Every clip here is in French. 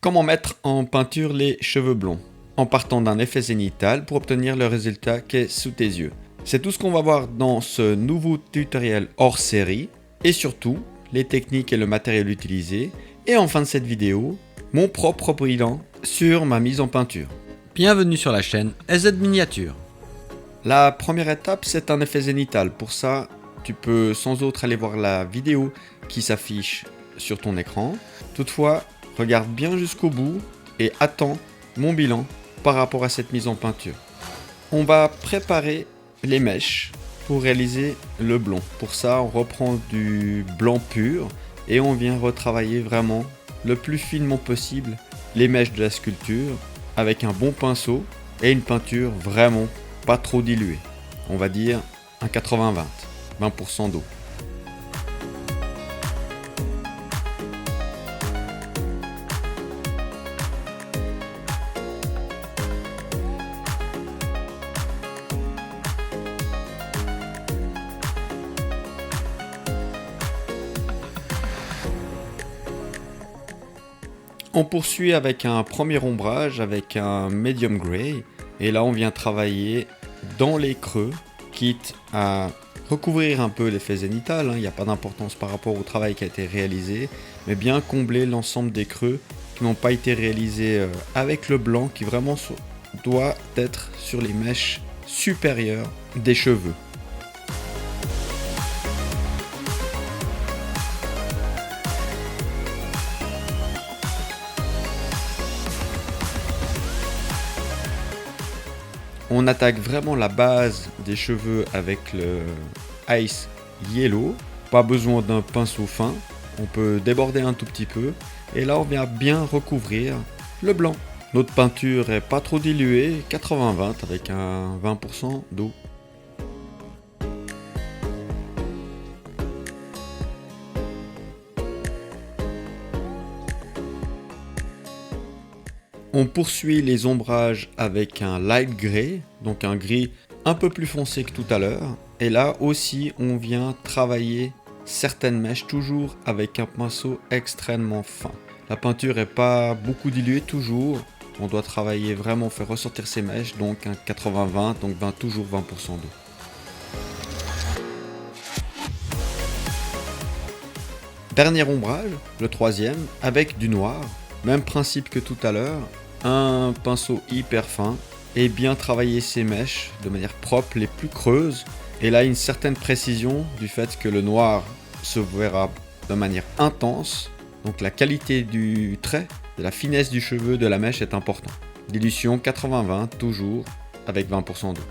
Comment mettre en peinture les cheveux blonds en partant d'un effet zénithal pour obtenir le résultat qui est sous tes yeux. C'est tout ce qu'on va voir dans ce nouveau tutoriel hors série et surtout les techniques et le matériel utilisé et en fin de cette vidéo, mon propre bilan sur ma mise en peinture. Bienvenue sur la chaîne SZ Miniature. La première étape, c'est un effet zénithal. Pour ça, tu peux sans autre aller voir la vidéo qui s'affiche sur ton écran. Toutefois, regarde bien jusqu'au bout et attends mon bilan par rapport à cette mise en peinture. On va préparer les mèches pour réaliser le blond. Pour ça, on reprend du blanc pur et on vient retravailler vraiment le plus finement possible les mèches de la sculpture avec un bon pinceau et une peinture vraiment pas trop diluée. On va dire un 80-20, 20% d'eau. On poursuit avec un premier ombrage avec un medium grey et là on vient travailler dans les creux, quitte à recouvrir un peu l'effet zénithal, il n'y a pas d'importance par rapport au travail qui a été réalisé, mais bien combler l'ensemble des creux qui n'ont pas été réalisés avec le blanc qui vraiment doit être sur les mèches supérieures des cheveux. On attaque vraiment la base des cheveux avec le Ice Yellow. Pas besoin d'un pinceau fin. On peut déborder un tout petit peu. Et là, on vient bien recouvrir le blanc. Notre peinture est pas trop diluée, 80-20 avec un 20% d'eau. On poursuit les ombrages avec un light grey, donc un gris un peu plus foncé que tout à l'heure. Et là aussi, on vient travailler certaines mèches toujours avec un pinceau extrêmement fin. La peinture n'est pas beaucoup diluée toujours. On doit travailler vraiment, faire ressortir ces mèches, donc un 80-20, donc toujours 20% d'eau. Dernier ombrage, le troisième, avec du noir. Même principe que tout à l'heure. Un pinceau hyper fin et bien travailler ces mèches de manière propre, les plus creuses. Et là, une certaine précision du fait que le noir se verra de manière intense. Donc la qualité du trait, de la finesse du cheveu, de la mèche est important. Dilution 80-20, toujours avec 20% d'eau.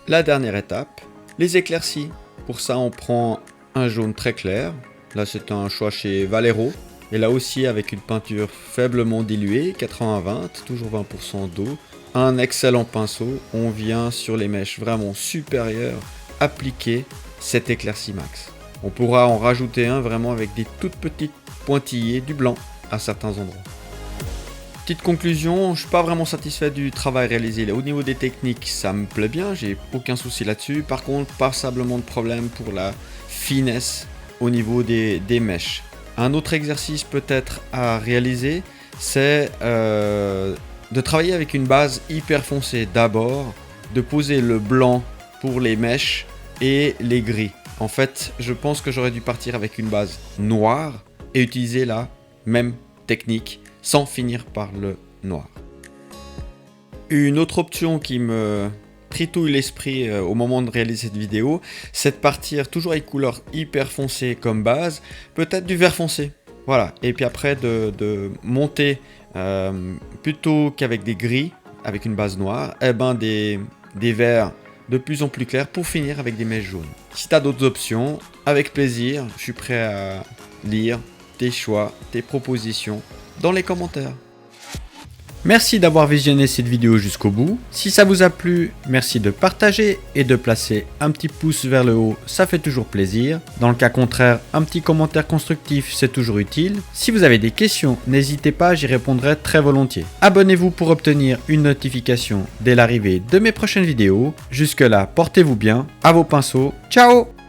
La dernière étape, les éclaircies. Pour ça, on prend un jaune très clair. Là, c'est un choix chez Valero. Et là aussi, avec une peinture faiblement diluée, 80-20, toujours 20% d'eau. Un excellent pinceau. On vient sur les mèches vraiment supérieures appliquer cet éclairci max. On pourra en rajouter un vraiment avec des toutes petites pointillés du blanc à certains endroits. Petite conclusion, je ne suis pas vraiment satisfait du travail réalisé. Au niveau des techniques, ça me plaît bien, j'ai aucun souci là-dessus. Par contre, passablement de problème pour la finesse au niveau des mèches. Un autre exercice peut-être à réaliser, c'est de travailler avec une base hyper foncée. D'abord, de poser le blanc pour les mèches et les gris. En fait, je pense que j'aurais dû partir avec une base noire et utiliser la même technique sans finir par le noir. Une autre option qui me tritouille l'esprit au moment de réaliser cette vidéo, c'est de partir toujours avec couleur hyper foncée comme base, peut-être du vert foncé. Voilà, et puis après de monter plutôt qu'avec des gris, avec une base noire, des verts de plus en plus clairs pour finir avec des mèches jaunes. Si tu as d'autres options, avec plaisir, je suis prêt à lire tes choix, tes propositions dans les commentaires. Merci d'avoir visionné cette vidéo jusqu'au bout. Si ça vous a plu, merci de partager et de placer un petit pouce vers le haut, ça fait toujours plaisir. Dans le cas contraire, un petit commentaire constructif, c'est toujours utile. Si vous avez des questions, n'hésitez pas, j'y répondrai très volontiers. Abonnez-vous pour obtenir une notification dès l'arrivée de mes prochaines vidéos. Jusque là, portez-vous bien, à vos pinceaux, ciao!